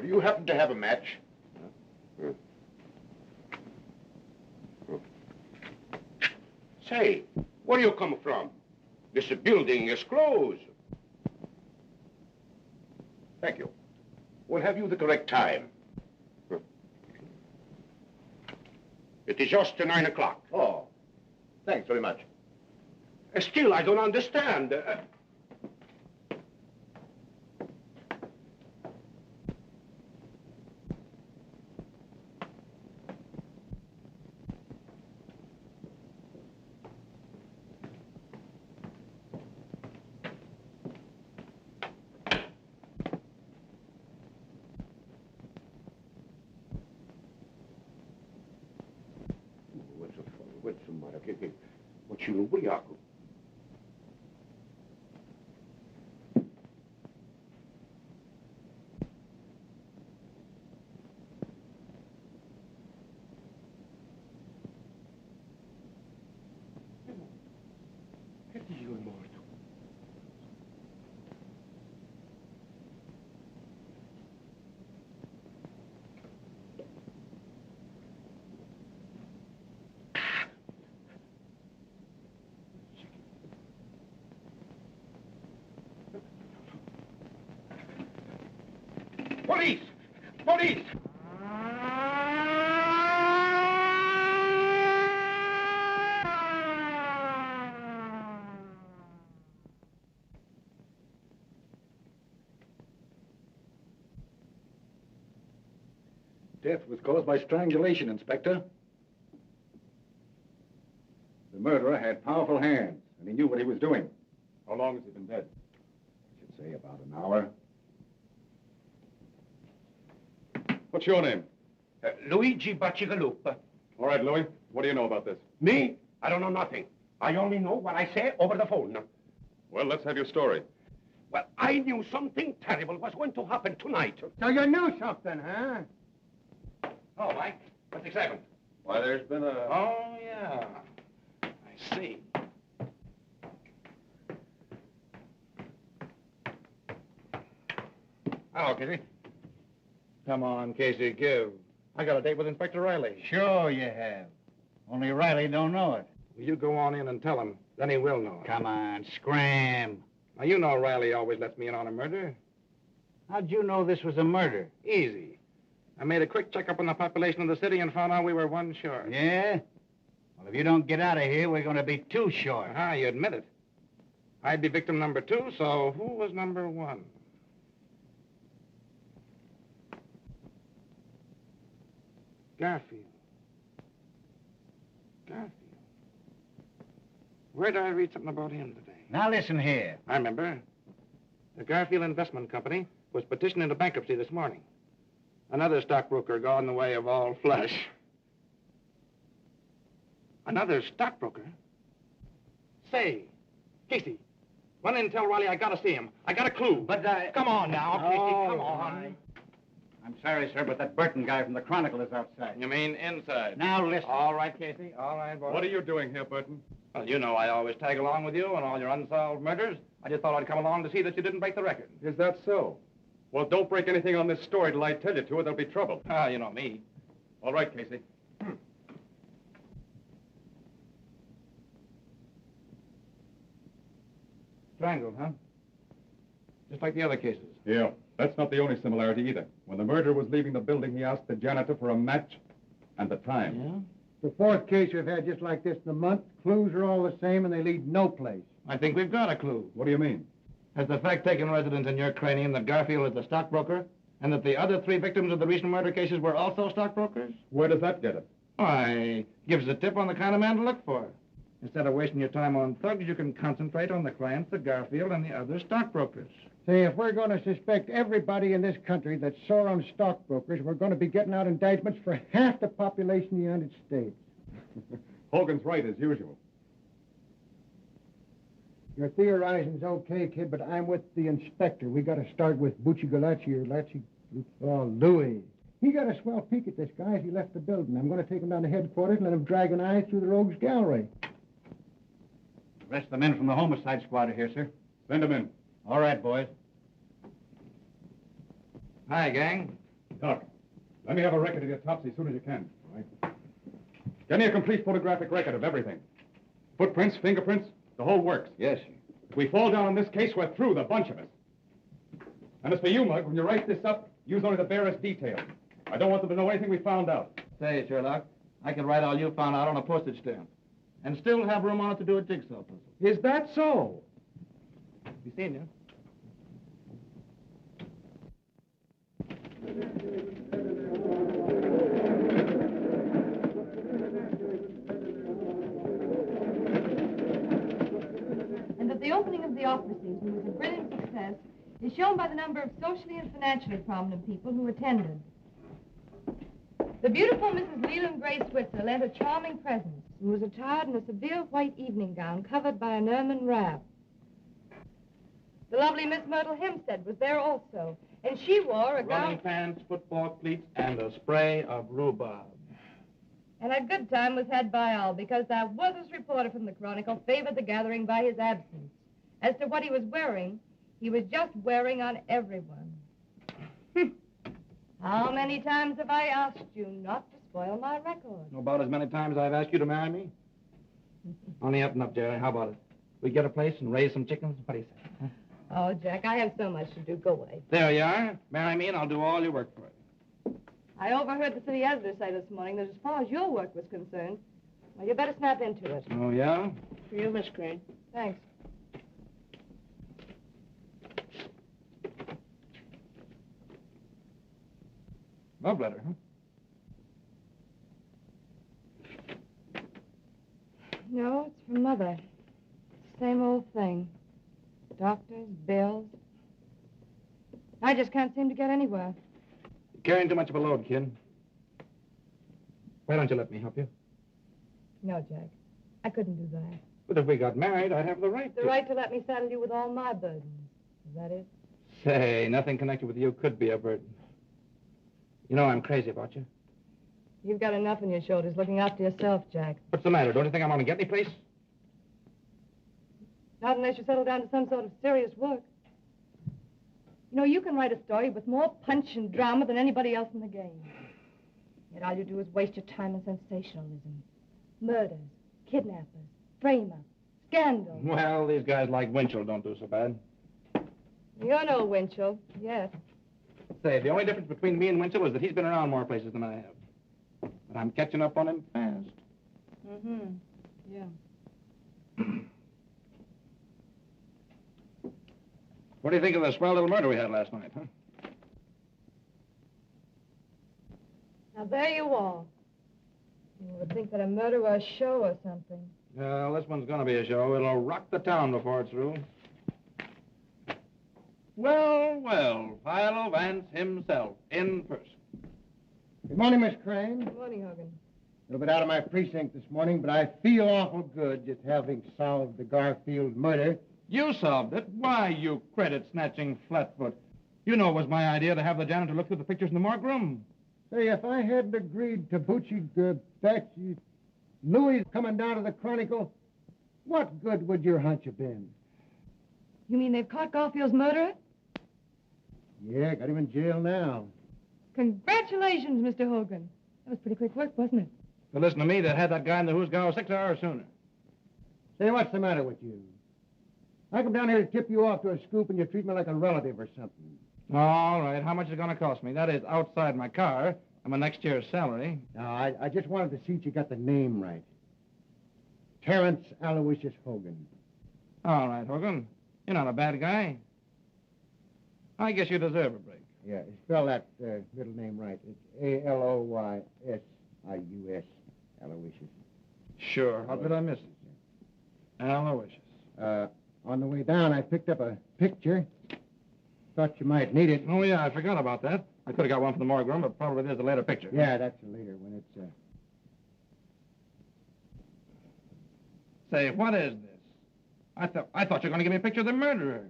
do you happen to have a match? Say, where you come from? This building is closed. Thank you. We'll have you the correct time. It is just 9 o'clock. Oh, thanks very much. Still, I don't understand. What's your ubriaco? Police! Police! Death was caused by strangulation, Inspector. The murderer had powerful hands, and he knew what he was doing. How long has he been dead? I should say about an hour. What's your name? Luigi Bacigalupa. All right, Louis. What do you know about this? Me? I don't know nothing. I only know what I say over the phone. Well, let's have your story. Well, I knew something terrible was going to happen tonight. So you knew something, huh? Oh, Mike, what's exciting? Why, there's been a... Oh, yeah. I see. Hello, Casey. Come on, Casey, give. I got a date with Inspector Riley. Sure you have. Only Riley don't know it. You go on in and tell him. Then he will know. Come on, scram. Now, you know Riley always lets me in on a murder. How'd you know this was a murder? Easy. I made a quick checkup on the population of the city and found out we were one short. Yeah? Well, if you don't get out of here, we're going to be two short. Ah, you admit it. I'd be victim number 2, so who was number 1? Garfield. Garfield. Where did I read something about him today? Now listen here. I remember. The Garfield Investment Company was petitioned into bankruptcy this morning. Another stockbroker got in the way of all flesh. Another stockbroker? Say, Casey, run in and tell Riley I gotta see him. I got a clue. But Come on now, Casey, come on. I'm sorry, sir, but that Burton guy from the Chronicle is outside. You mean inside? Now listen. All right, Casey. All right, boy. What are you doing here, Burton? Well, you know I always tag along with you on all your unsolved murders. I just thought I'd come along to see that you didn't break the record. Is that so? Well, don't break anything on this story till I tell you to, or there'll be trouble. Ah, you know me. All right, Casey. Strangled, huh? Just like the other cases. Yeah, that's not the only similarity either. When the murderer was leaving the building, he asked the janitor for a match and the time. Yeah? The fourth case we've had just like this in a month. Clues are all the same, and they lead no place. I think we've got a clue. What do you mean? Has the fact taken residence in your cranium that Garfield is the stockbroker, and that the other 3 victims of the recent murder cases were also stockbrokers? Where does that get it? Why, gives a tip on the kind of man to look for. Instead of wasting your time on thugs, you can concentrate on the clients of Garfield and the other stockbrokers. Say, if we're going to suspect everybody in this country that's sore on stockbrokers, we're going to be getting out indictments for half the population of the United States. Hogan's right, as usual. Your theorizing's okay, kid, but I'm with the inspector. We got to start with Buccigalacci or Lacci... Oh, Louis. He got a swell peek at this guy as he left the building. I'm going to take him down to headquarters and let him drag an eye through the rogues gallery. The rest of the men from the homicide squad are here, sir. Send him in. All right, boys. Hi, gang. Doc, let me have a record of the autopsy as soon as you can. All right. Get me a complete photographic record of everything. Footprints, fingerprints, the whole works. Yes. If we fall down on this case, we're through, the bunch of us. And as for you, Mug, when you write this up, use only the barest details. I don't want them to know anything we found out. Say, Sherlock, I could write all you found out on a postage stamp and still have room on it to do a jigsaw puzzle. Is that so? You seen you? And that the opening of the opera season was a brilliant success is shown by the number of socially and financially prominent people who attended. The beautiful Mrs. Leland Gray Switzer lent a charming presence and was attired in a severe white evening gown covered by an ermine wrap. The lovely Miss Myrtle Hempstead was there also, and she wore a Running gown... pants, football cleats, and a spray of rhubarb. And a good time was had by all, because that worthless reporter from the Chronicle favored the gathering by his absence. As to what he was wearing, he was just wearing on everyone. How many times have I asked you not to spoil my record? About as many times I've asked you to marry me. Only up and up, Jerry. How about it? We get a place and raise some chickens? What do you say? Huh? Oh, Jack, I have so much to do. Go away. There you are. Marry me and I'll do all your work for you. I overheard the city editor say this morning that as far as your work was concerned, well, you better snap into it. Oh, yeah? For you, Miss Crane. Thanks. Love letter, huh? No, it's from Mother. Same old thing. Doctors, bills. I just can't seem to get anywhere. You're carrying too much of a load, kid. Why don't you let me help you? No, Jack. I couldn't do that. But if we got married, I'd have the right The right to let me saddle you with all my burdens. Is that it? Say, nothing connected with you could be a burden. You know I'm crazy about you. You've got enough on your shoulders looking after yourself, Jack. What's the matter? Don't you think I'm going to get any place? Not unless you settle down to some sort of serious work. You know, you can write a story with more punch and drama than anybody else in the game. Yet all you do is waste your time in sensationalism. Murders, kidnappers, frame-up, scandal. Well, these guys like Winchell don't do so bad. You're no Winchell, yes. Say, the only difference between me and Winchell is that he's been around more places than I have. But I'm catching up on him fast. Mm-hmm. Yeah. What do you think of the swell little murder we had last night, huh? Now, there you are. You would think that a murder were a show or something. Well, this one's going to be a show. It'll rock the town before it's through. Well, well, Philo Vance himself, in person. Good morning, Miss Crane. Good morning, Hogan. A little bit out of my precinct this morning, but I feel awful good just having solved the Garfield murder. You solved it. Why, you credit-snatching flatfoot. You know it was my idea to have the janitor look through the pictures in the morgue room. Say, if I hadn't agreed to Louis coming down to the Chronicle, what good would your hunch have been? You mean they've caught Garfield's murderer? Yeah, got him in jail now. Congratulations, Mr. Hogan. That was pretty quick work, wasn't it? But listen to me, they'd had that guy in the Hoosgow 6 hours sooner. Say, what's the matter with you? I come down here to tip you off to a scoop and you treat me like a relative or something. All right, how much is it going to cost me? That is outside my car and my next year's salary. No, I just wanted to see if you got the name right. Terrence Aloysius Hogan. All right, Hogan. You're not a bad guy. I guess you deserve a break. Yeah, spell that middle name right. It's Aloysius. Aloysius. Sure. How could I miss it? Aloysius. On the way down, I picked up a picture. Thought you might need it. Oh, yeah, I forgot about that. I could have got one from the morgue room, but probably there's a later picture. Yeah, that's a later when it's... Say, what is this? I thought you were going to give me a picture of the murderer.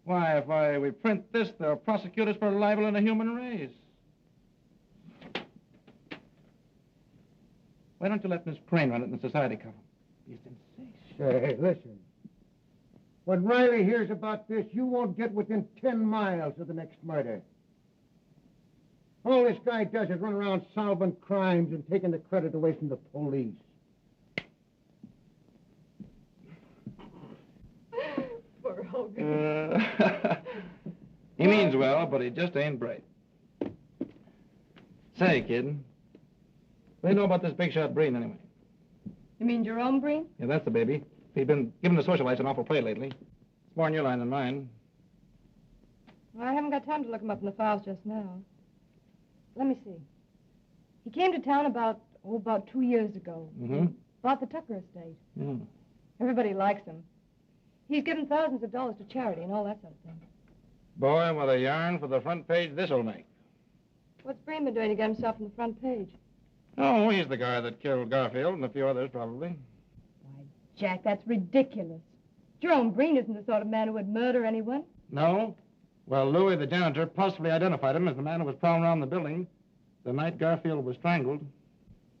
Why, if we print this, they'll prosecute us for libel in the human race. Why don't you let Miss Crane run it in the society column? He's sensational. Hey, listen. When Riley hears about this, you won't get within 10 miles of the next murder. All this guy does is run around solving crimes and taking the credit away from the police. Poor Hogan. He means well, but he just ain't bright. Say, kid, what do you know about this big shot Breen, anyway? You mean Jerome Breen? Yeah, that's the baby. He's been giving the socialites an awful play lately. It's more in your line than mine. Well, I haven't got time to look him up in the files just now. Let me see. He came to town about 2 years ago. Mm-hmm. Bought the Tucker estate. Yeah. Everybody likes him. He's given thousands of dollars to charity and all that sort of thing. Boy, what a yarn for the front page this'll make. What's Breen been doing to get himself on the front page? Oh, he's the guy that killed Garfield and a few others, probably. Why, Jack, that's ridiculous. Jerome Breen isn't the sort of man who would murder anyone. No? Well, Louis, the janitor, possibly identified him as the man who was prowling around the building the night Garfield was strangled.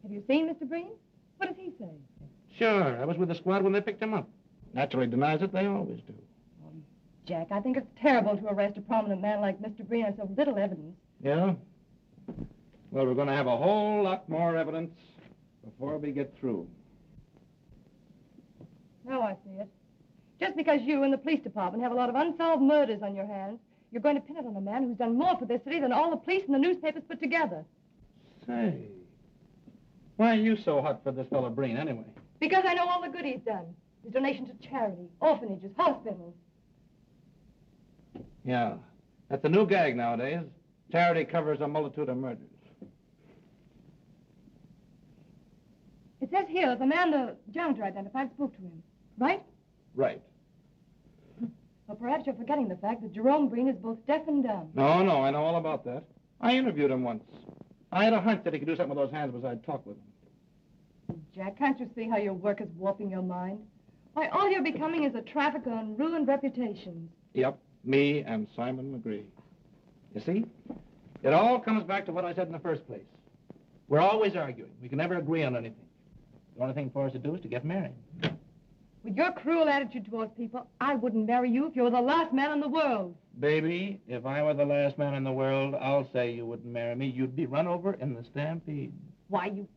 Have you seen Mr. Breen? What does he say? Sure, I was with the squad when they picked him up. Naturally denies it, they always do. Jack, I think it's terrible to arrest a prominent man like Mr. Breen on so little evidence. Yeah? Well, we're going to have a whole lot more evidence before we get through. Now I see it. Just because you and the police department have a lot of unsolved murders on your hands, you're going to pin it on a man who's done more for this city than all the police and the newspapers put together. Say, why are you so hot for this fellow Breen, anyway? Because I know all the good he's done. His donation to charity, orphanages, hospitals. Yeah, that's a new gag nowadays. Charity covers a multitude of murders. It says here that the man the janitor identified spoke to him, right? Right. Well, perhaps you're forgetting the fact that Jerome Breen is both deaf and dumb. No, I know all about that. I interviewed him once. I had a hunch that he could do something with those hands besides talk with them. Jack, can't you see how your work is warping your mind? Why, all you're becoming is a trafficker in ruined reputations. Yep, me and Simon McGree. You see? It all comes back to what I said in the first place. We're always arguing. We can never agree on anything. The only thing for us to do is to get married. With your cruel attitude towards people, I wouldn't marry you if you were the last man in the world. Baby, if I were the last man in the world, I'll say you wouldn't marry me. You'd be run over in the stampede. Why, you...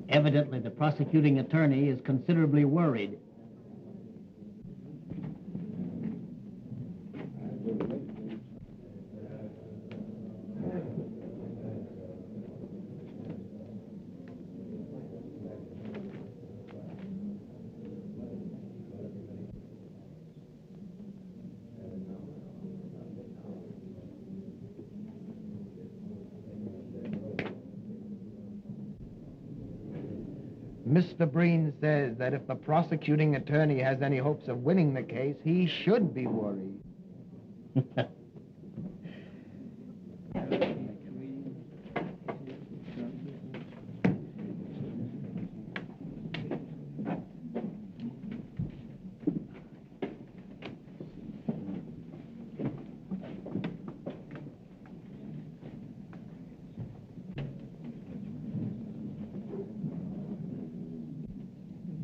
Evidently, the prosecuting attorney is considerably worried. Mr. Breen says that if the prosecuting attorney has any hopes of winning the case, he should be worried.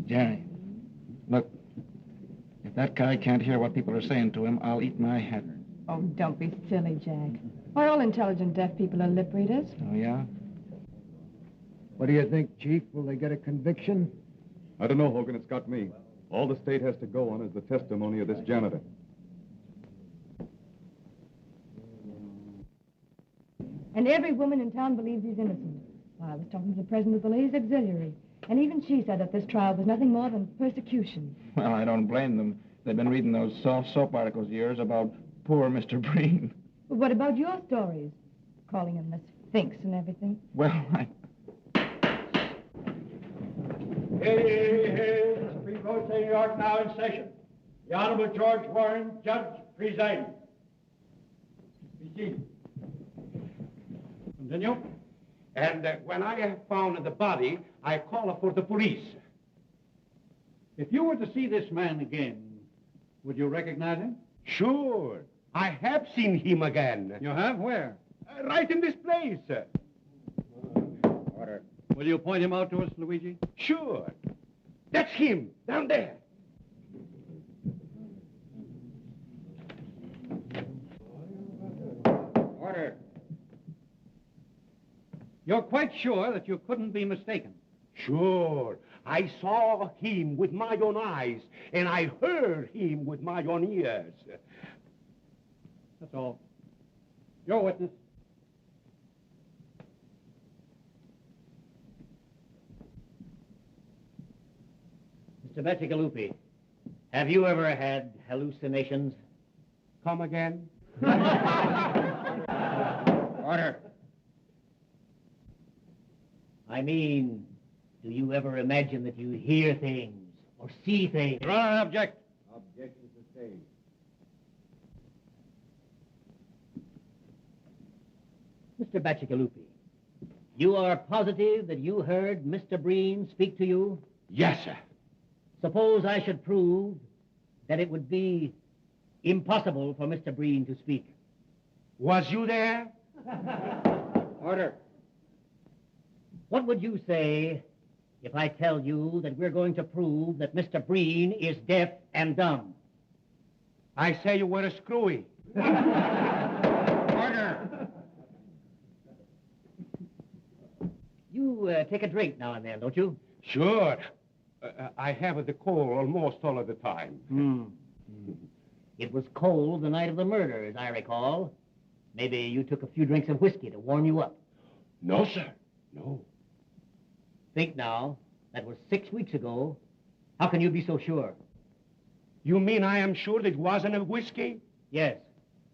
Jerry, look, if that guy can't hear what people are saying to him, I'll eat my hat. Oh, don't be silly, Jack. Why, all intelligent deaf people are lip readers. Oh, yeah? What do you think, Chief? Will they get a conviction? I don't know, Hogan. It's got me. All the state has to go on is the testimony of this janitor. And every woman in town believes he's innocent. Well, I was talking to the president of the Ladies' Auxiliary, and even she said that this trial was nothing more than persecution. Well, I don't blame them. They've been reading those soft soap articles of yours about poor Mr. Breen. But what about your stories? Calling him the Sphinx and everything. Well, Hey, the Supreme Court of New York now in session. The Honorable George Warren, Judge, presiding. Be seated. Continue. And when I have found the body, I call for the police. If you were to see this man again, would you recognize him? Sure. I have seen him again. You have? Where? Right in this place. Order. Will you point him out to us, Luigi? Sure. That's him, down there. Order. You're quite sure that you couldn't be mistaken? Sure. I saw him with my own eyes, and I heard him with my own ears. That's all. Your witness. Mr. Bacigalupi, have you ever had hallucinations? Come again? Order. I mean, do you ever imagine that you hear things or see things? Your Honor, I object. Objection sustained. Mr. Bacigalupi, you are positive that you heard Mr. Breen speak to you? Yes, sir. Suppose I should prove that it would be impossible for Mr. Breen to speak. Was you there? Order. What would you say if I tell you that we're going to prove that Mr. Breen is deaf and dumb? I say you were a screwy. Order. You take a drink now and then, don't you? Sure. I have the cold almost all of the time. It was cold the night of the murder, as I recall. Maybe you took a few drinks of whiskey to warm you up. No, sir. No. Think now. That was 6 weeks ago. How can you be so sure? You mean I am sure that it wasn't a whiskey? Yes.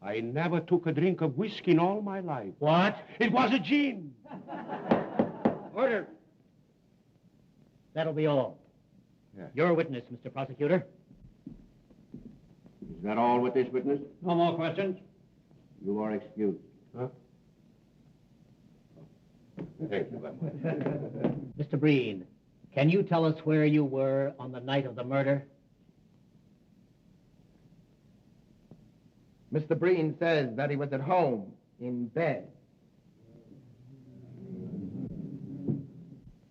I never took a drink of whiskey in all my life. What? It was a gin. Order. That'll be all. Yes. Your witness, Mr. Prosecutor. Is that all with this witness? No more questions. You are excused. Huh? Thank you very much. Mr. Breen, can you tell us where you were on the night of the murder? Mr. Breen says that he was at home, in bed.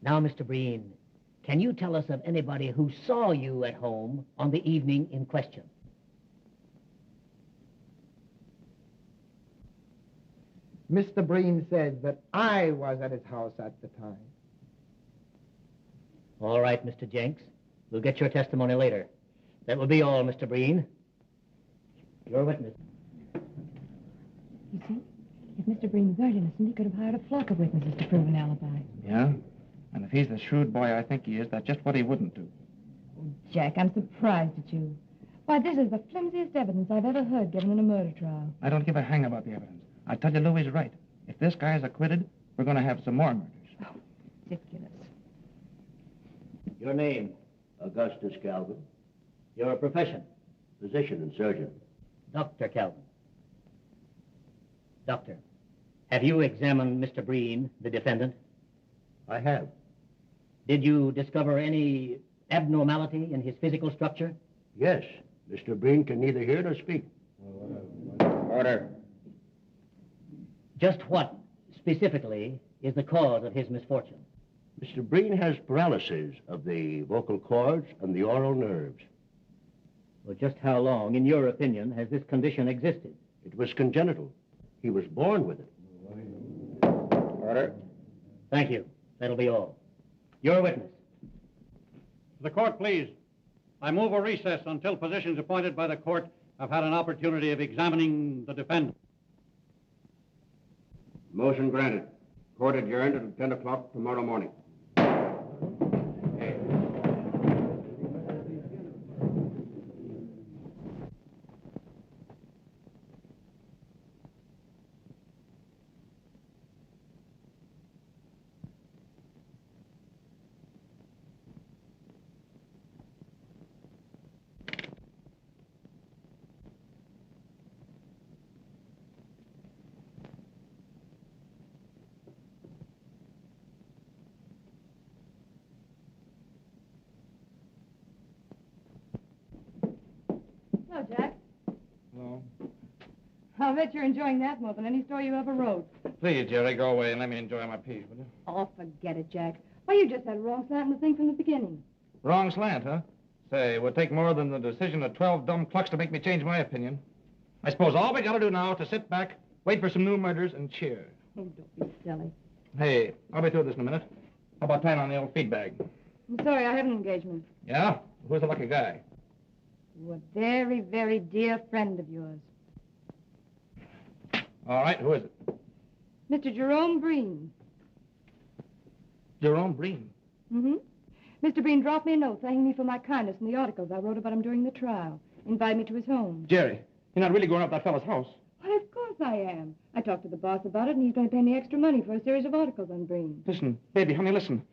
Now, Mr. Breen, can you tell us of anybody who saw you at home on the evening in question? Mr. Breen says that I was at his house at the time. All right, Mr. Jenks. We'll get your testimony later. That will be all, Mr. Breen. Your witness. You see, if Mr. Breen weren't innocent, he could have hired a flock of witnesses to prove an alibi. Yeah? And if he's the shrewd boy I think he is, that's just what he wouldn't do. Oh, Jack, I'm surprised at you. Why, this is the flimsiest evidence I've ever heard given in a murder trial. I don't give a hang about the evidence. I tell you, Louie's right. If this guy is acquitted, we're going to have some more murders. Oh, ridiculous. Your name? Augustus Calvin, Your profession? physician and surgeon. Dr. Calvin. Doctor, have you examined Mr. Breen, the defendant? I have. Did you discover any abnormality in his physical structure? Yes, Mr. Breen can neither hear nor speak. Order. Just what, specifically, is the cause of his misfortune? Mr. Breen has paralysis of the vocal cords and the oral nerves. Well, just how long, in your opinion, has this condition existed? It was congenital. He was born with it. Order. Thank you. That'll be all. Your witness. The court, please. I move a recess until physicians appointed by the court have had an opportunity of examining the defendant. Motion granted. Court adjourned until 10 o'clock tomorrow morning. Hello, Jack. No. I'll bet you're enjoying that more than any story you ever wrote. Please, Jerry, go away and let me enjoy my piece, will you? Oh, forget it, Jack. Why, you just had a wrong slant in the thing from the beginning. Wrong slant, huh? Say, it would take more than the decision of 12 dumb clucks to make me change my opinion. I suppose all we gotta do now is to sit back, wait for some new murders, and cheer. Oh, don't be silly. Hey, I'll be through this in a minute. How about tying on the old feed bag? I'm sorry, I have an engagement. Yeah? Who's the lucky guy? A very, very dear friend of yours. All right, who is it? Mr. Jerome Breen. Jerome Breen. Mm-hmm. Mr. Breen dropped me a note thanking me for my kindness in the articles I wrote about him during the trial. Invited me to his home. Jerry, you're not really going up that fellow's house. Why, of course I am. I talked to the boss about it, and he's going to pay me extra money for a series of articles on Breen. Listen, baby, honey, listen.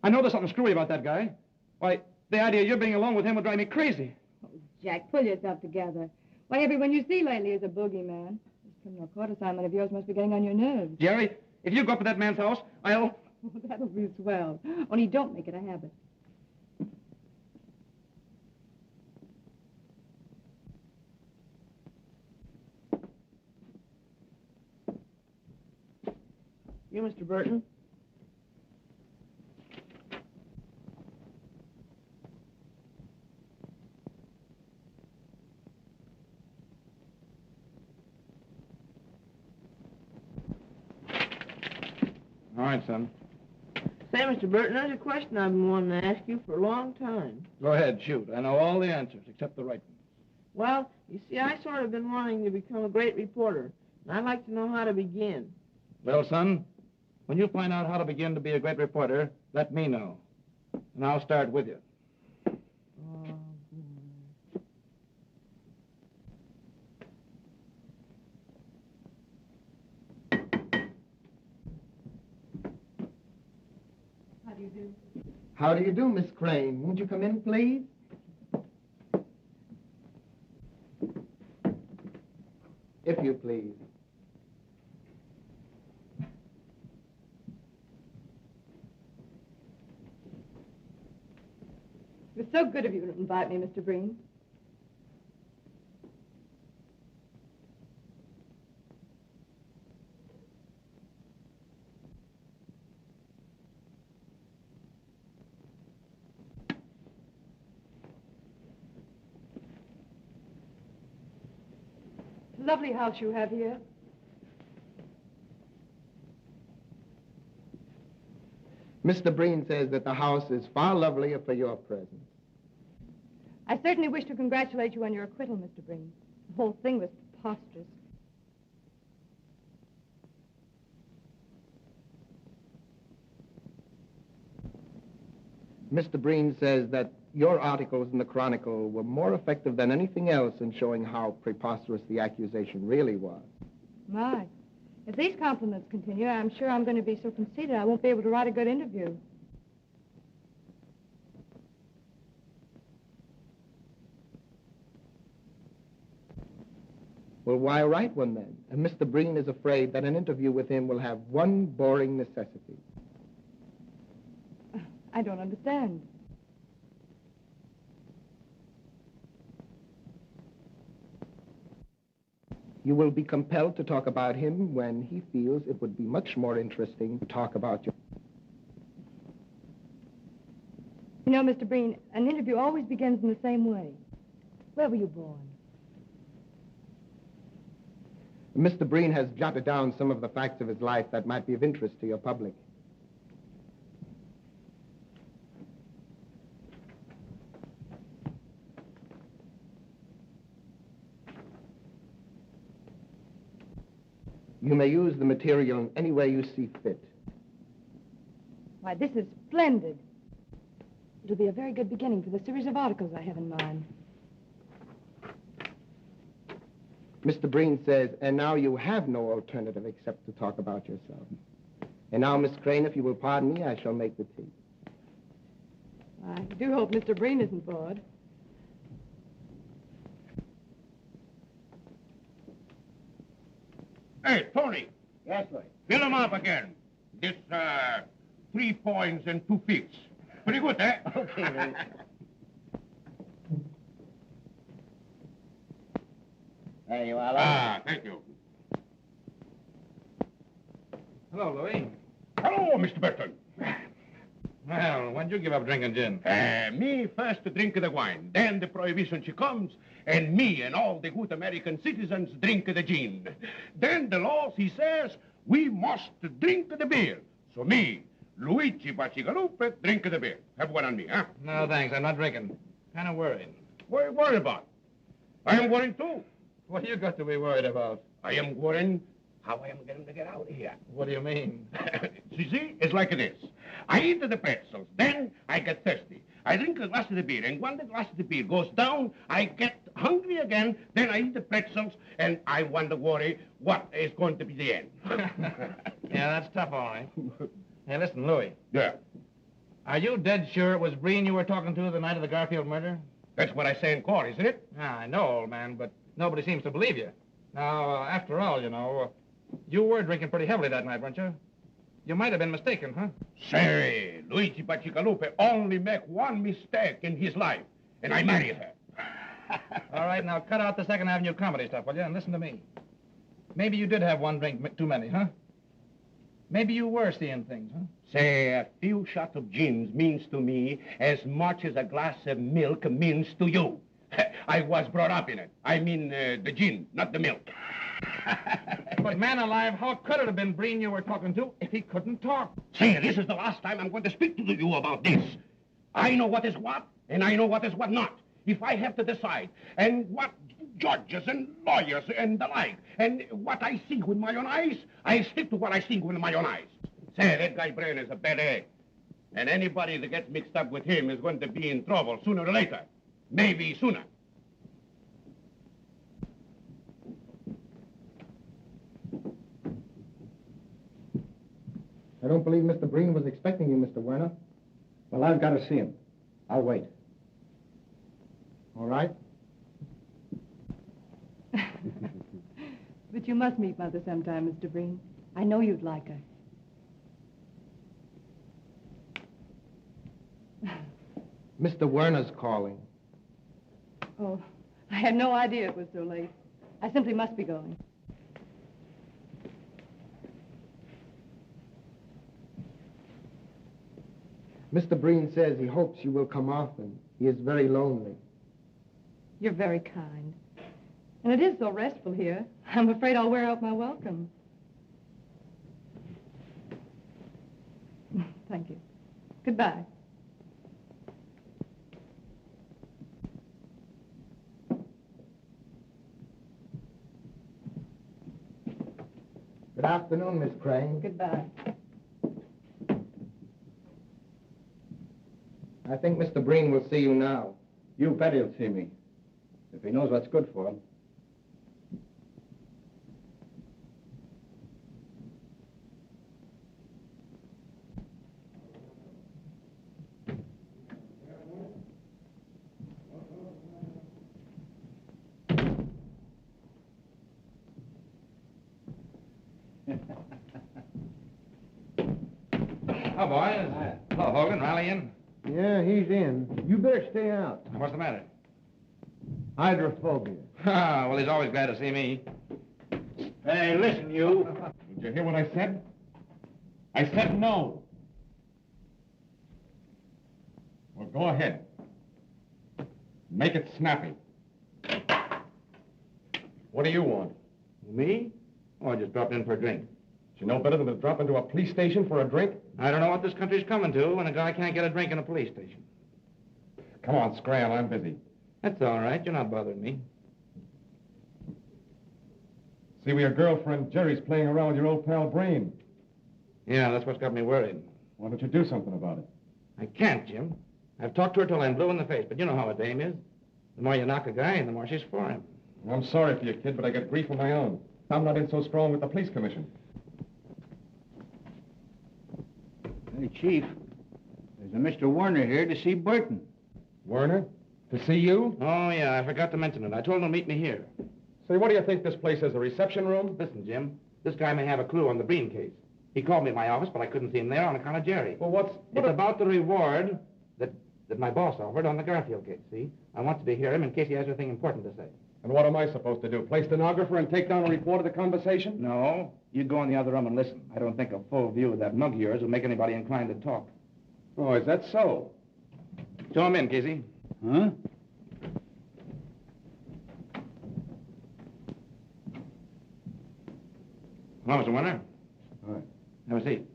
I know there's something screwy about that guy. Why, the idea of you being alone with him would drive me crazy. Oh, Jack, pull yourself together. Why, everyone you see lately is a boogeyman. This criminal court assignment of yours must be getting on your nerves. Jerry, if you go up to that man's house, I'll... Oh, that'll be swell. Only don't make it a habit. You, Mr. Burton? All right, son. Say, Mr. Burton, there's a question I've been wanting to ask you for a long time. Go ahead, shoot. I know all the answers except the right ones. Well, you see, I sort of been wanting to become a great reporter, and I'd like to know how to begin. Well, son, when you find out how to begin to be a great reporter, let me know. And I'll start with you. How do you do? How do you do, Miss Crane? Won't you come in, please? If you please. It was so good of you to invite me, Mr. Breen. It's a lovely house you have here. Mr. Breen says that the house is far lovelier for your presence. I certainly wish to congratulate you on your acquittal, Mr. Breen. The whole thing was preposterous. Mr. Breen says that your articles in the Chronicle were more effective than anything else in showing how preposterous the accusation really was. My. If these compliments continue, I'm sure I'm going to be so conceited I won't be able to write a good interview. Well, why write one then? And Mr. Breen is afraid that an interview with him will have one boring necessity. I don't understand. You will be compelled to talk about him when he feels it would be much more interesting to talk about you. You know, Mr. Breen, an interview always begins in the same way. Where were you born? Mr. Breen has jotted down some of the facts of his life that might be of interest to your public. You may use the material in any way you see fit. Why, this is splendid. It'll be a very good beginning for the series of articles I have in mind. Mr. Breen says, and now you have no alternative except to talk about yourself. And now, Miss Crane, if you will pardon me, I shall make the tea. I do hope Mr. Breen isn't bored. Hey, Tony, Yes, sir. fill him up again. This, 3 points and 2 feet. Pretty good, eh? Okay, then. There you are, Ah, thank you. Hello, Louis. Hello, Mr. Burton. Well, when'd you give up drinking gin? Me first drink the wine, then the prohibition she comes, and me and all the good American citizens drink the gin. Then the law, he says, we must drink the beer. So me, Luigi Bacigalupe, drink the beer. Have one on me, huh? No, thanks. I'm not drinking. Kind of worried. What are you worried about? I am worried too. What you got to be worried about? I am worried how I am going to get out of here. What do you mean? See, it's like this. I eat the pretzels, then I get thirsty. I drink a glass of the beer, and when the glass of the beer goes down, I get hungry again, then I eat the pretzels, and I wonder, worry, what is going to be the end. Yeah, that's tough, all right. Hey, listen, Louis. Yeah, Are you dead sure it was Breen you were talking to the night of the Garfield murder? that's what I say in court, isn't it? Yeah, I know, old man, but nobody seems to believe you. Now, after all, you know, you were drinking pretty heavily that night, weren't you? You might have been mistaken, huh? Say, Luigi Bacigalupe only make one mistake in his life, and I marry her. All right, now cut out the Second Avenue comedy stuff, will you, and listen to me. Maybe you did have one drink too many, huh? Maybe you were seeing things, huh? Say, a few shots of gin means to me as much as a glass of milk means to you. I was brought up in it. I mean, the gin, not the milk. But man alive, how could it have been Breen you were talking to if he couldn't talk? Say, this is the last time I'm going to speak to you about this. I know what is what, and I know what is what not. If I have to decide, and what judges and lawyers and the like, and what I see with my own eyes, I stick to what I see with my own eyes. Say, that guy Breen is a bad egg. And anybody that gets mixed up with him is going to be in trouble sooner or later. Maybe sooner. I don't believe Mr. Breen was expecting you, Mr. Werner. Well, I've got to see him. I'll wait. All right. But you must meet Mother sometime, Mr. Breen. I know you'd like her. Mr. Werner's calling. Oh, I had no idea it was so late. I simply must be going. Mr. Breen says he hopes you will come often. He is very lonely. You're very kind. And it is so restful here. I'm afraid I'll wear out my welcome. Thank you. Goodbye. Good afternoon, Miss Crane. Goodbye. I think Mr. Breen will see you now. You bet he'll see me. If he knows what's good for him. Oh, boys. Hello, Hogan. Rally in. Yeah, he's in. You better stay out. What's the matter? Hydrophobia. Ah, well, he's always glad to see me. Hey, listen, you. Did you hear what I said? I said no. Well, go ahead. Make it snappy. What do you want? Me? Oh, I just dropped in for a drink. You know better than to drop into a police station for a drink? I don't know what this country's coming to when a guy can't get a drink in a police station. Come on, Scram, I'm busy. That's all right. You're not bothering me. See where your girlfriend Jerry's playing around with your old pal Breen. Yeah, that's what's got me worried. Why don't you do something about it? I can't, Jim. I've talked to her till I'm blue in the face, but you know how a dame is. The more you knock a guy, the more she's for him. I'm sorry for you, kid, but I get grief of my own. I'm not in so strong with the police commission. Hey, Chief, there's a Mr. Werner here to see Burton. Werner? To see you? Oh, yeah, I forgot to mention it. I told him to meet me here. Say, what do you think this place is, a reception room? Listen, Jim, this guy may have a clue on the Breen case. He called me at my office, but I couldn't see him there on account of Jerry. Well, It's about the reward that my boss offered on the Garfield case, see? I wanted to hear him in case he has anything important to say. And what am I supposed to do? Play stenographer and take down a report of the conversation? No. You go in the other room and listen. I don't think a full view of that mug of yours will make anybody inclined to talk. Oh, is that so? Show him in, Casey. Huh? Hello, Mr. Winter. All right. Have a seat.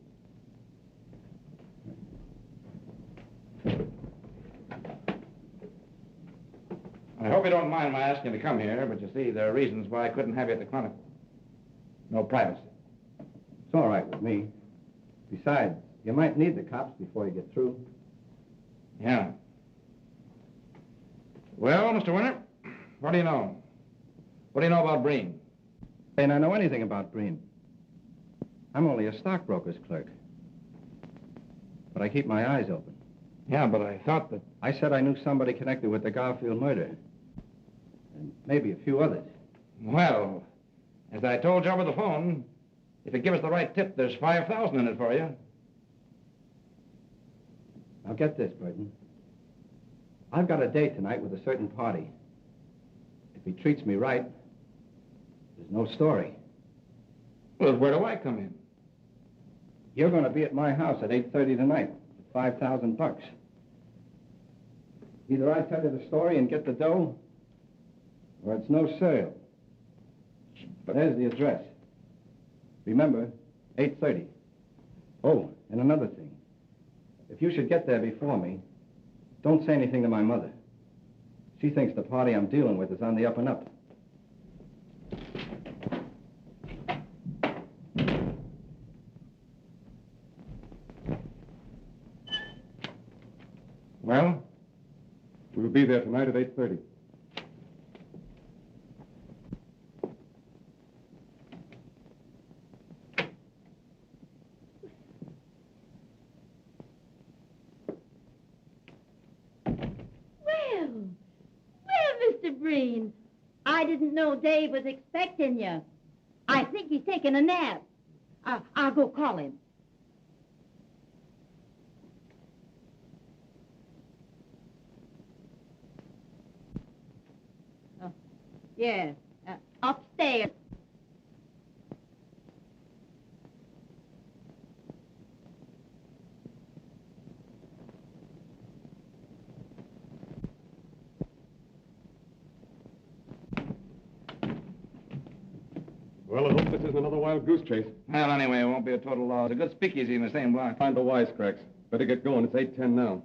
I hope you don't mind my asking you to come here, but you see, there are reasons why I couldn't have you at the Chronicle. No privacy. It's all right with me. Besides, you might need the cops before you get through. Yeah. Well, Mr. Winter, what do you know? What do you know about Breen? And I know anything about Breen. I'm only a stockbroker's clerk. But I keep my eyes open. Yeah, but I thought that... I said I knew somebody connected with the Garfield murder. And maybe a few others. Well, as I told you over the phone, if you give us the right tip, there's $5,000 in it for you. Now get this, Burton. I've got a date tonight with a certain party. If he treats me right, there's no story. Well, where do I come in? You're going to be at my house at 8:30 tonight with $5,000. Either I tell you the story and get the dough, or it's no sale. But there's the address. Remember, 8:30. Oh, and another thing. If you should get there before me, don't say anything to my mother. She thinks the party I'm dealing with is on the up and up. Well? We'll be there tonight at 8:30. Mr. Breen, I didn't know Dave was expecting you. I think he's taking a nap. I'll go call him. Oh, yes, upstairs. Well, I hope this isn't another wild goose chase. Well, anyway, it won't be a total loss. It's a good speakeasy in the same block. Find the wisecracks. Better get going. It's 8:10 now.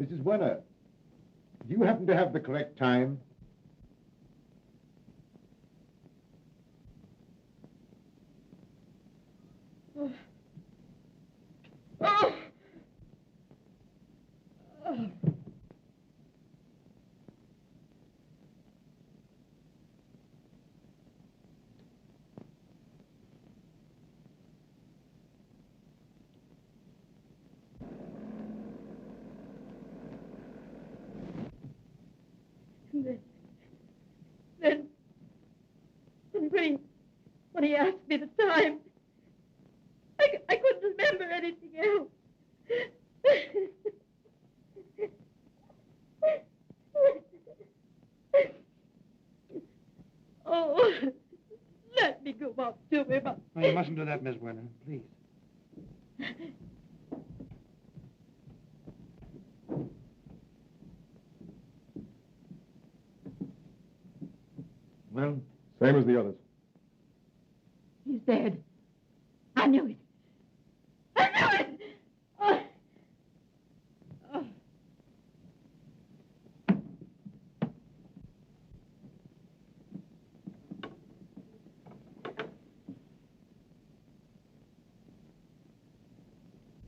Mrs. Werner, do you happen to have the correct time? Then Breen, when he asked me the time, I couldn't remember anything else. Oh, let me go up to him. No, you mustn't do that, Miss Werner, please. Well? Same as the others. He's dead. I knew it. I knew it! Oh. Oh.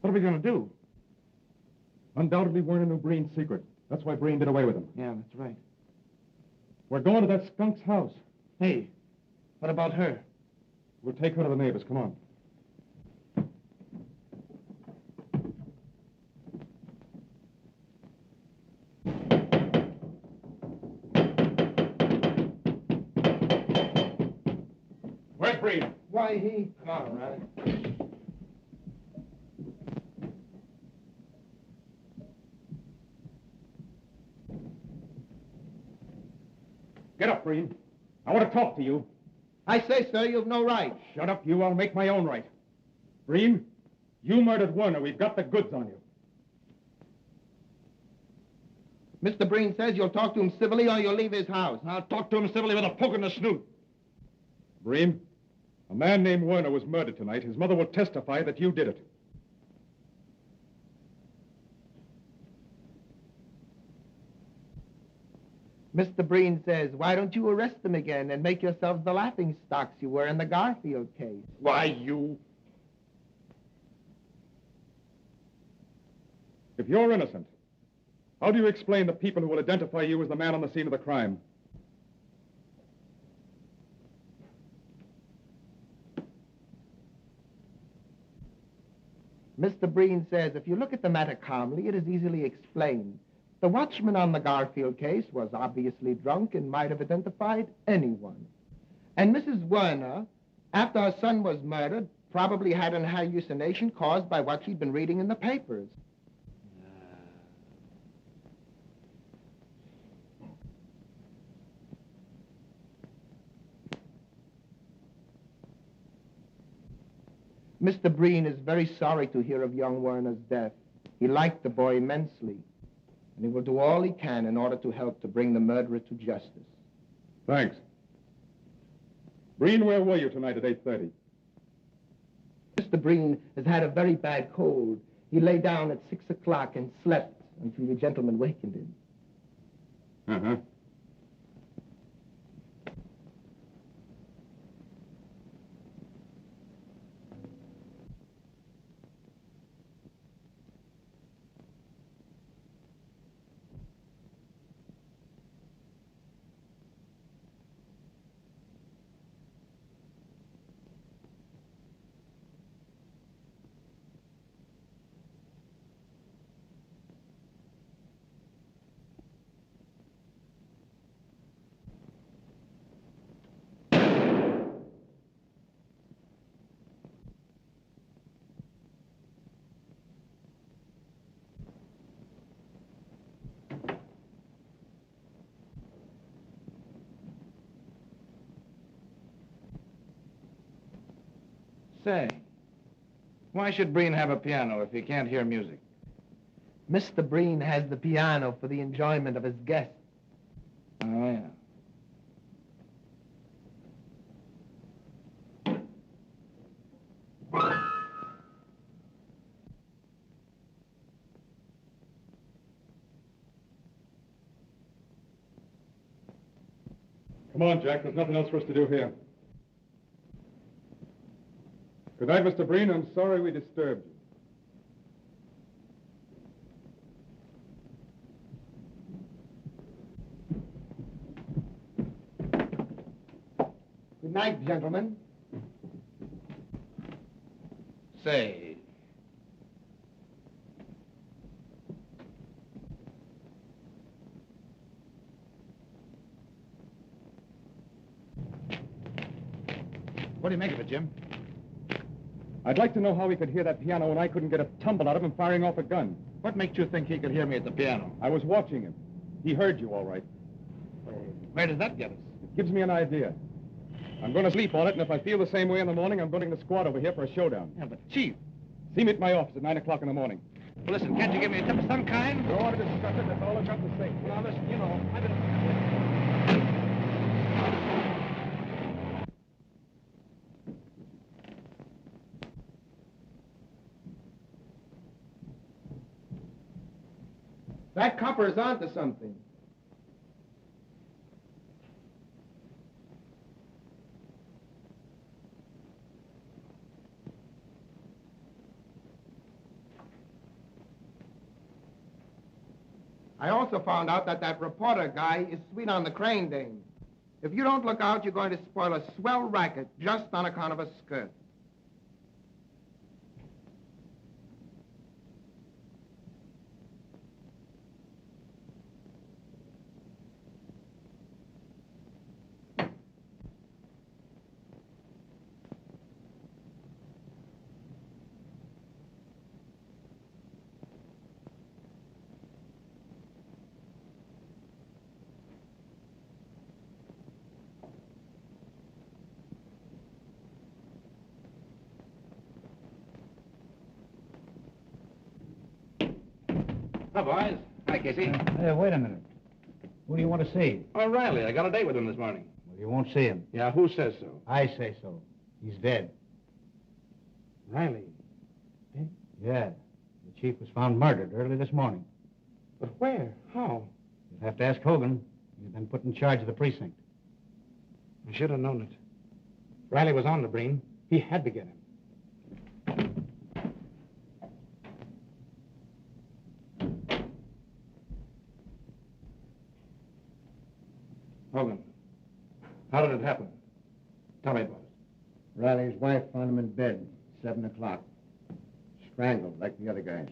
What are we going to do? Undoubtedly, Werner knew Breen's secret. That's why Breen did away with him. Yeah, that's right. We're going to that skunk's house. Hey, what about her? We'll take her to the neighbors. Come on. Breen. Why, he... Come on, Riley. Get up, Breen. I want to talk to you. I say, sir, you've no right. Shut up, you. I'll make my own right. Breen, you murdered Werner. We've got the goods on you. Mr. Breen says you'll talk to him civilly or you'll leave his house. I'll talk to him civilly with a poke in the snoot. Breen, a man named Werner was murdered tonight. His mother will testify that you did it. Mr. Breen says, why don't you arrest them again and make yourselves the laughing stocks you were in the Garfield case? Why, you... If you're innocent, how do you explain the people who will identify you as the man on the scene of the crime? Mr. Breen says, if you look at the matter calmly, it is easily explained. The watchman on the Garfield case was obviously drunk and might have identified anyone. And Mrs. Werner, after her son was murdered, probably had an hallucination caused by what she'd been reading in the papers. Mr. Breen is very sorry to hear of young Werner's death. He liked the boy immensely, and he will do all he can in order to help to bring the murderer to justice. Thanks. Breen, where were you tonight at 8:30? Mr. Breen has had a very bad cold. He lay down at 6 o'clock and slept until the gentleman wakened him. Uh-huh. Say, why should Breen have a piano if he can't hear music? Mr. Breen has the piano for the enjoyment of his guests. Oh, yeah. Come on, Jack. There's nothing else for us to do here. Good night, Mr. Breen. I'm sorry we disturbed you. Good night, gentlemen. Say, what do you make of it, Jim? I'd like to know how he could hear that piano when I couldn't get a tumble out of him firing off a gun. What makes you think he could hear me at the piano? I was watching him. He heard you all right. Where does that get us? It gives me an idea. I'm going to sleep on it, and if I feel the same way in the morning, I'm putting the squad over here for a showdown. Yeah, but Chief. See me at my office at 9 o'clock in the morning. Well, listen, can't you give me a tip of some kind? Don't want to discuss it. That's all I've got to say. Well, now, listen, you know, I've been... That copper is onto something. I also found out that reporter guy is sweet on the Crane dame. If you don't look out, you're going to spoil a swell racket just on account of a skirt. Hi, boys. Hi, Casey. Hey, wait a minute. Who do you want to see? Oh, Riley. I got a date with him this morning. Well, you won't see him. Yeah, who says so? I say so. He's dead. Riley. Dead? Yeah. The chief was found murdered early this morning. But where? How? You'll have to ask Hogan. He's been put in charge of the precinct. I should have known it. Riley was on the Breen. He had to get him. Hogan, how did it happen? Tell me about it. Riley's wife found him in bed, 7 o'clock. Strangled like the other guys.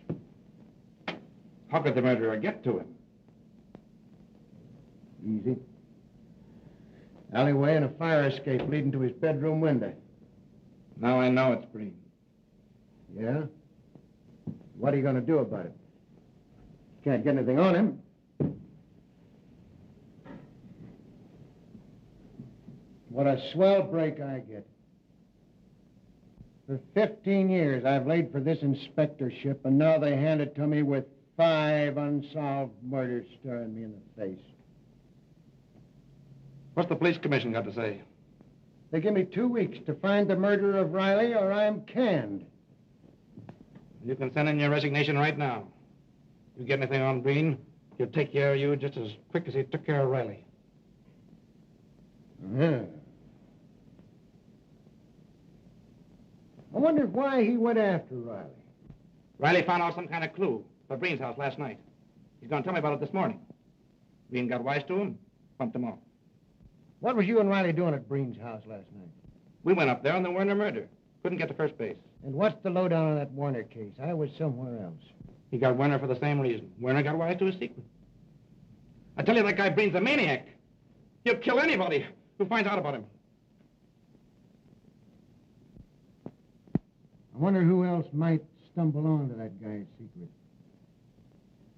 How could the murderer get to him? Easy. Alleyway and a fire escape leading to his bedroom window. Now I know it's Breen. Yeah? What are you going to do about it? Can't get anything on him. What a swell break I get. For 15 years, I've laid for this inspectorship, and now they hand it to me with 5 unsolved murders staring me in the face. What's the police commission got to say? They give me 2 weeks to find the murderer of Riley, or I'm canned. You can send in your resignation right now. You get anything on Breen, he'll take care of you just as quick as he took care of Riley. Yeah. I wonder why he went after Riley. Riley found out some kind of clue at Breen's house last night. He's going to tell me about it this morning. Breen got wise to him, bumped him off. What was you and Riley doing at Breen's house last night? We went up there on the Werner murder. Couldn't get to first base. And what's the lowdown on that Warner case? I was somewhere else. He got Werner for the same reason. Werner got wise to his secret. I tell you, that guy Breen's a maniac. He'll kill anybody who finds out about him. I wonder who else might stumble onto that guy's secret.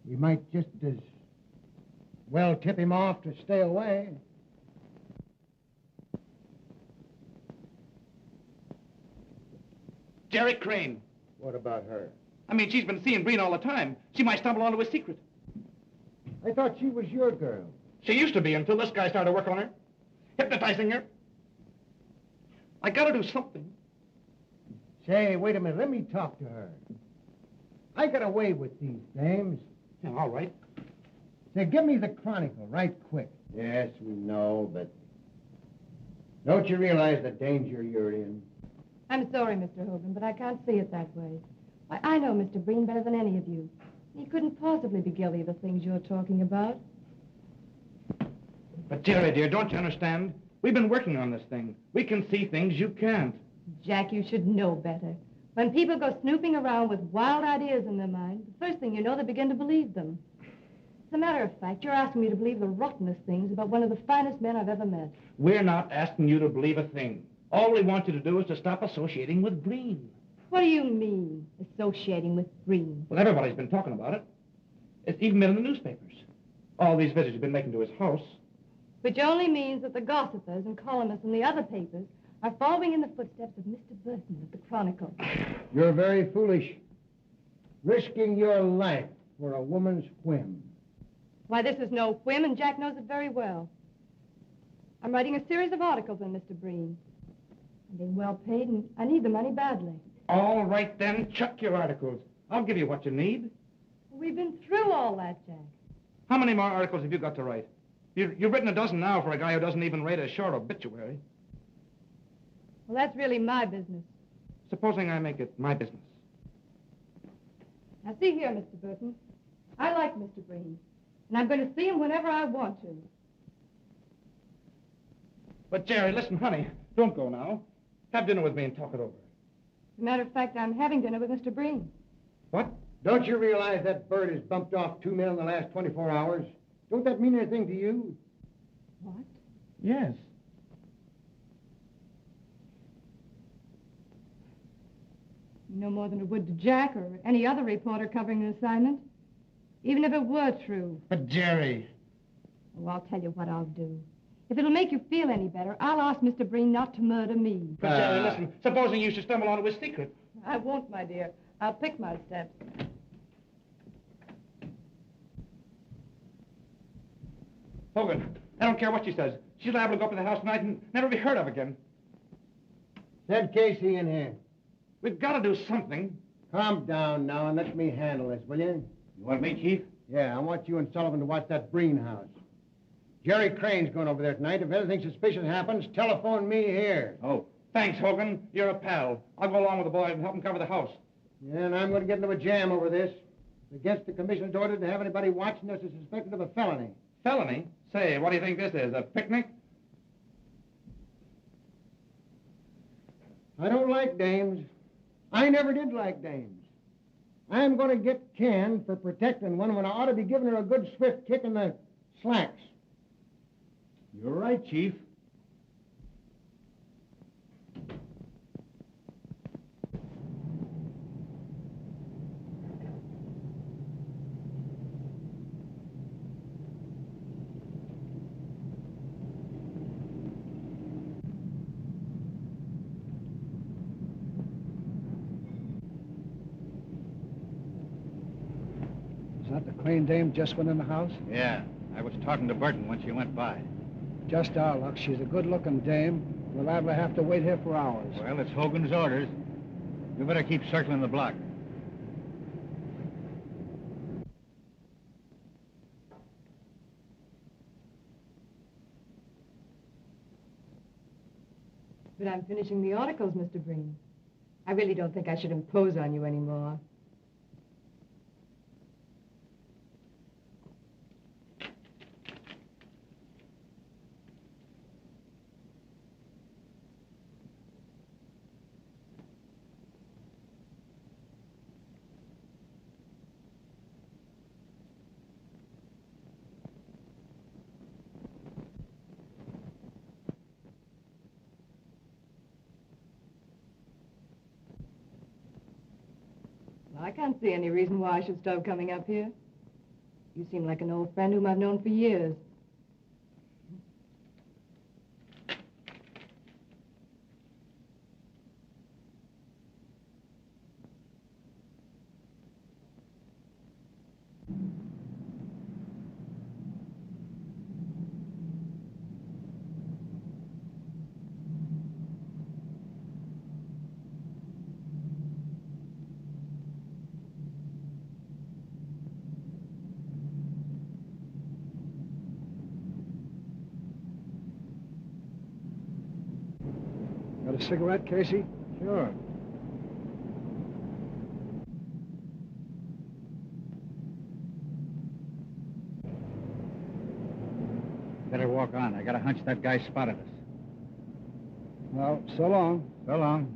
We might just as well tip him off to stay away. Jerry Crane. What about her? I mean, she's been seeing Breen all the time. She might stumble onto his secret. I thought she was your girl. She used to be until this guy started working on her, hypnotizing her. I gotta do something. Say, wait a minute. Let me talk to her. I got away with these dames. Yeah, all right. Say, give me the Chronicle right quick. Yes, we know, but don't you realize the danger you're in? I'm sorry, Mr. Hogan, but I can't see it that way. Why, I know Mr. Breen better than any of you. He couldn't possibly be guilty of the things you're talking about. But, Jerry, dear, don't you understand? We've been working on this thing. We can see things you can't. Jack, you should know better. When people go snooping around with wild ideas in their mind, the first thing you know, they begin to believe them. As a matter of fact, you're asking me to believe the rottenest things about one of the finest men I've ever met. We're not asking you to believe a thing. All we want you to do is to stop associating with Breen. What do you mean, associating with Breen? Well, everybody's been talking about it. It's even been in the newspapers. All these visits you've been making to his house. Which only means that the gossipers and columnists in the other papers are following in the footsteps of Mr. Burton of the Chronicle. You're very foolish. Risking your life for a woman's whim. Why, this is no whim, and Jack knows it very well. I'm writing a series of articles on Mr. Breen. I'm being well paid, and I need the money badly. All right, then, chuck your articles. I'll give you what you need. We've been through all that, Jack. How many more articles have you got to write? You've written a dozen now for a guy who doesn't even write a short obituary. Well, that's really my business. Supposing I make it my business. Now, see here, Mr. Burton. I like Mr. Breen, and I'm going to see him whenever I want to. But, Jerry, listen, honey, don't go now. Have dinner with me and talk it over. As a matter of fact, I'm having dinner with Mr. Breen. What? Don't you realize that bird has bumped off 2 men in the last 24 hours? Don't that mean anything to you? What? Yes. No more than it would to Jack or any other reporter covering an assignment. Even if it were true. But, Jerry... Oh, I'll tell you what I'll do. If it'll make you feel any better, I'll ask Mr. Breen not to murder me. But, Jerry, listen, supposing you should stumble onto his secret. I won't, my dear. I'll pick my steps. Hogan, I don't care what she says. She's liable to go up to the house tonight and never be heard of again. Send Casey in here. We've got to do something. Calm down now and let me handle this, will you? You want me, Chief? Yeah, I want you and Sullivan to watch that Breen house. Jerry Crane's going over there tonight. If anything suspicious happens, telephone me here. Oh, thanks, Hogan. You're a pal. I'll go along with the boys and help them cover the house. Yeah, and I'm going to get into a jam over this. It's against the commissioner's order to have anybody watching us is suspected of a felony. Felony? Say, what do you think this is, a picnic? I don't like dames. I never did like dames. I'm going to get canned for protecting one when I ought to be giving her a good swift kick in the slacks. You're right, Chief. Is that the Crane dame just went in the house? Yeah, I was talking to Burton when she went by. Just our luck. She's a good-looking dame. We'll liable to have to wait here for hours. Well, it's Hogan's orders. You better keep circling the block. But I'm finishing the articles, Mr. Breen. I really don't think I should impose on you anymore. I can't see any reason why I should stop coming up here. You seem like an old friend whom I've known for years. Got a cigarette, Casey? Sure. Better walk on. I got a hunch that guy spotted us. Well, so long. So long.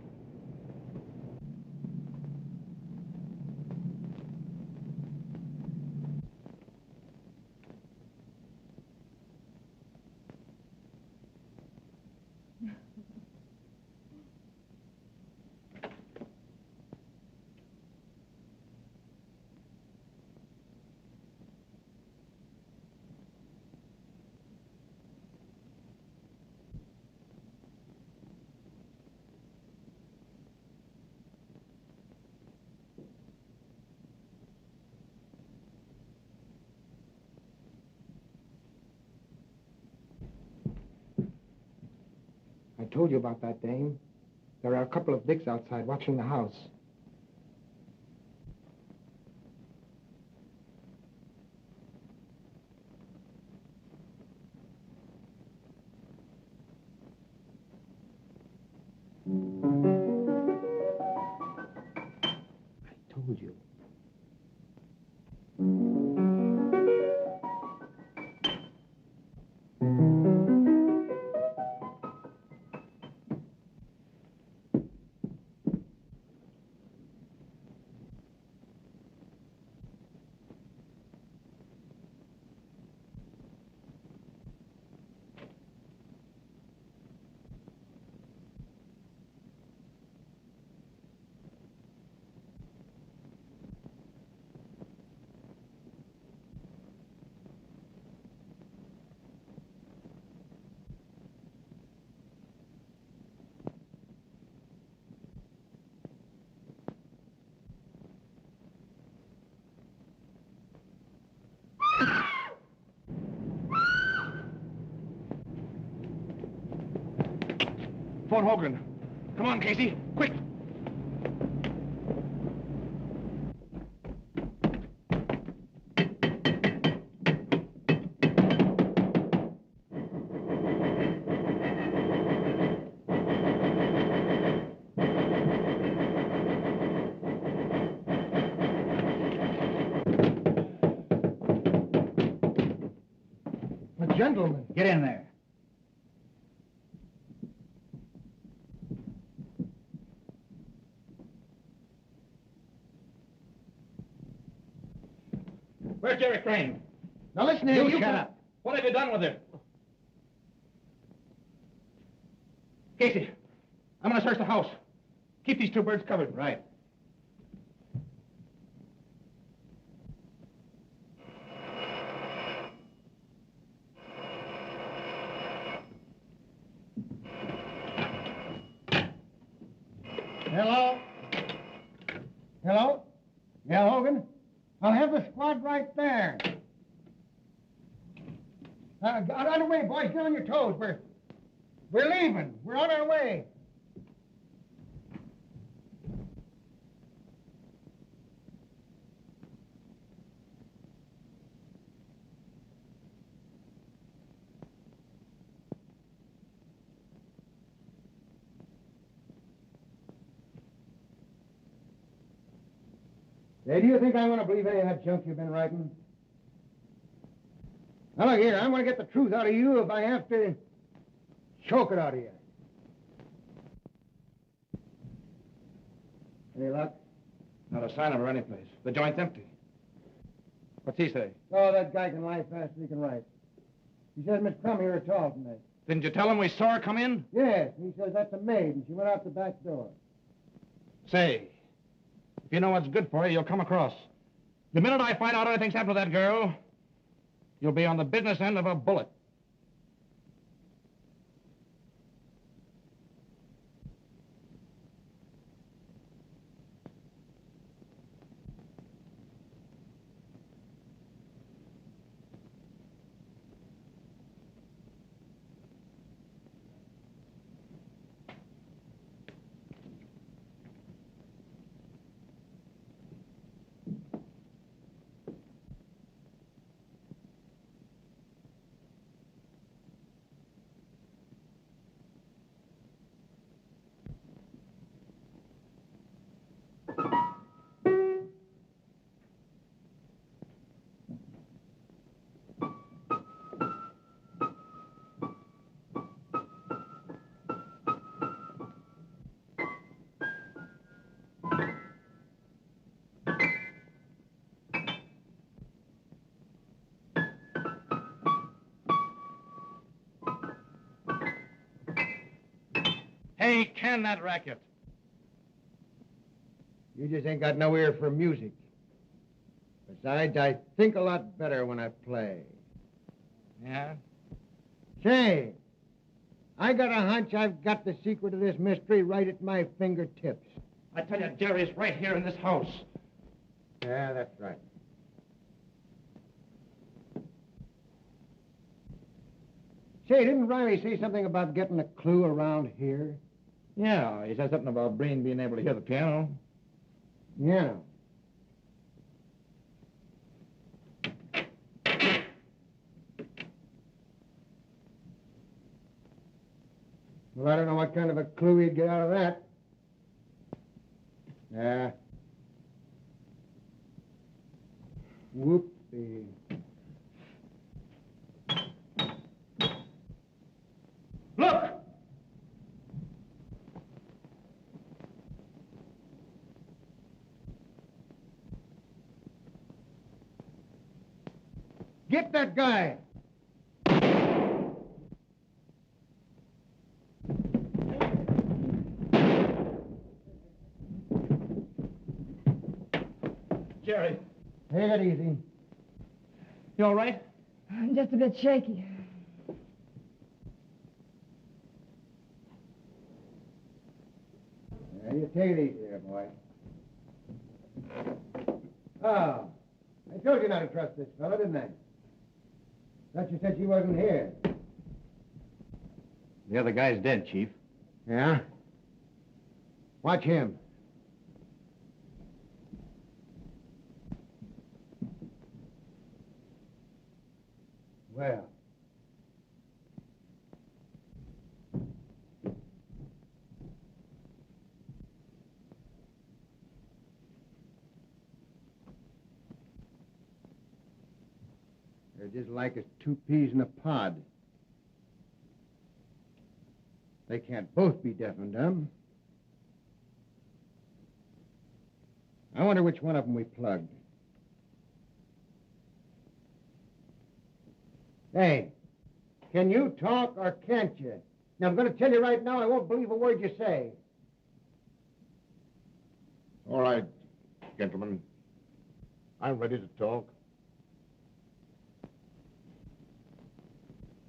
I told you about that dame. There are a couple of dicks outside watching the house. I told you. Phone Hogan. Come on, Casey, quick. Gentlemen. Get in there. Where's Jerry Crane? Now listen here, You shut up. What have you done with her? Casey, I'm going to search the house. Keep these two birds covered. Right. Hello? Hello? Yeah, Hogan? I'll have the squad right there. Get on the way, boys. Get on your toes. We're leaving. We're on our way. Hey, do you think I'm going to believe any of that junk you've been writing? Now, look here, I'm going to get the truth out of you if I have to choke it out of you. Any luck? Not a sign of her anyplace. The joint's empty. What's he say? Oh, that guy can lie fast as he can write. He says Miss Crumb here at all tonight. Didn't you tell him we saw her come in? Yes, he says that's a maid, and she went out the back door. Say, if you know what's good for you, you'll come across. The minute I find out anything's happened to that girl, you'll be on the business end of a bullet. Hey, can that racket. You just ain't got no ear for music. Besides, I think a lot better when I play. Yeah? Say, I got a hunch I've got the secret of this mystery right at my fingertips. I tell you, Jerry's right here in this house. Yeah, that's right. Say, didn't Riley say something about getting a clue around here? Yeah, he said something about Breen being able to hear the piano. Yeah. Well, I don't know what kind of a clue he'd get out of that. Yeah. Whoopsie. Look! Get that guy! Jerry, Take it easy. you all right? I'm just a bit shaky. Yeah, you take it easy there, boy. Oh, I told you not to trust this fellow, didn't I? Thought you said she wasn't here. The other guy's dead, Chief. Yeah? Watch him. Well. They're just like as two peas in a pod. They can't both be deaf and dumb. I wonder which one of them we plugged. Hey, can you talk or can't you? Now, I'm going to tell you right now, I won't believe a word you say. All right, gentlemen. I'm ready to talk.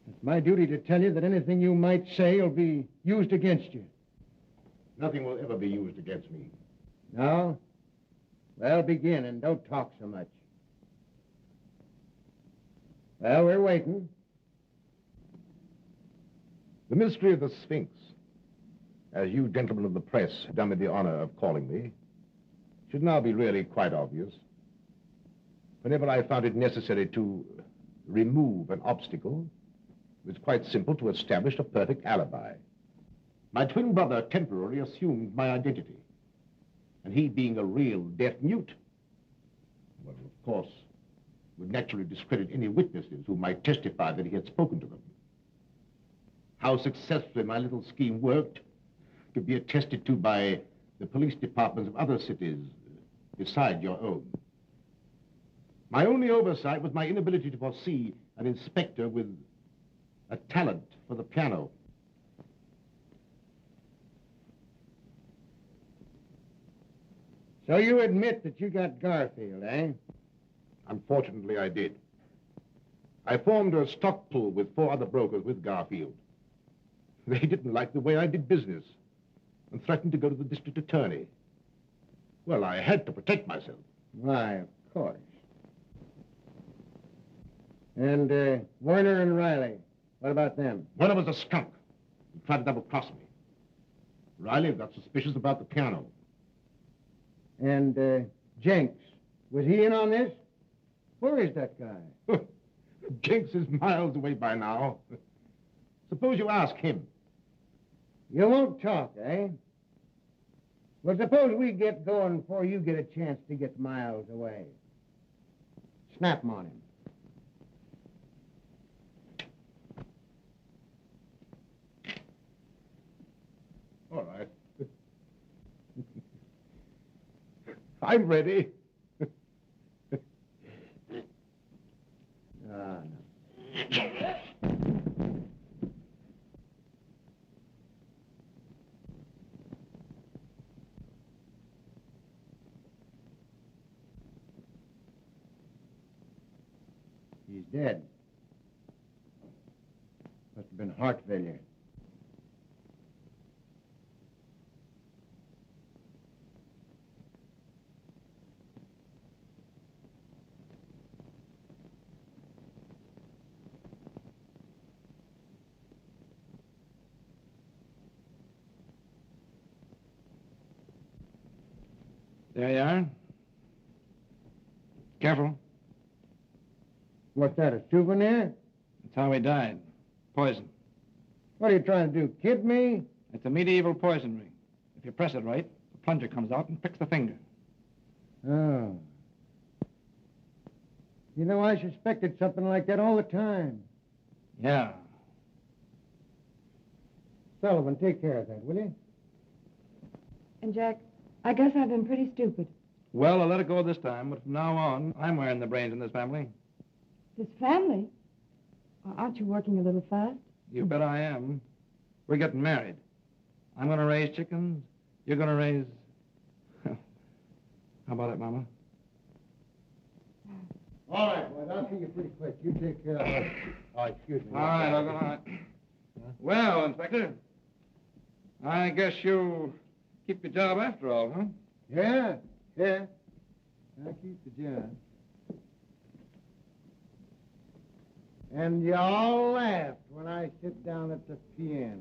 It's my duty to tell you that anything you might say will be used against you. Nothing will ever be used against me. No? Well, begin, and don't talk so much. Well, we're waiting. The mystery of the Sphinx, as you gentlemen of the press have done me the honor of calling me, should now be really quite obvious. Whenever I found it necessary to remove an obstacle, it was quite simple to establish a perfect alibi. My twin brother temporarily assumed my identity, and he being a real deaf mute, well, of course, would naturally discredit any witnesses who might testify that he had spoken to them. How successfully my little scheme worked could be attested to by the police departments of other cities beside your own. My only oversight was my inability to foresee an inspector with a talent for the piano. So you admit that you got Garfield, eh? Unfortunately, I did. I formed a stock pool with 4 other brokers with Garfield. They didn't like the way I did business and threatened to go to the district attorney. Well, I had to protect myself. Why, of course. And Werner and Riley, what about them? Werner was a skunk. He tried to double-cross me. Riley got suspicious about the piano. And Jenks, was he in on this? Where is that guy? Jenks is miles away by now. Suppose you ask him. You won't talk, eh? Well, suppose we get going before you get a chance to get miles away. Snap 'em on him. All right. I'm ready. No. He's dead. Must have been heart failure. There you are. Careful. What's that, a souvenir? That's how he died. Poison. What are you trying to do, kid me? It's a medieval poison ring. If you press it right, the plunger comes out and pricks the finger. Oh. You know, I suspected something like that all the time. Yeah. Sullivan, take care of that, will you? And, Jack, I guess I've been pretty stupid. Well, I'll let it go this time, but from now on, I'm wearing the brains in this family. This family? Aren't you working a little fast? You bet I am. We're getting married. I'm going to raise chickens. You're going to raise... How about it, Mama? All right, boys, I'll see you pretty quick. You take care of it. Oh, excuse me. All right, all right. Well, Inspector, I guess you'll keep your job after all, huh? Yeah. I'll keep the job. And you all laughed when I sit down at the piano.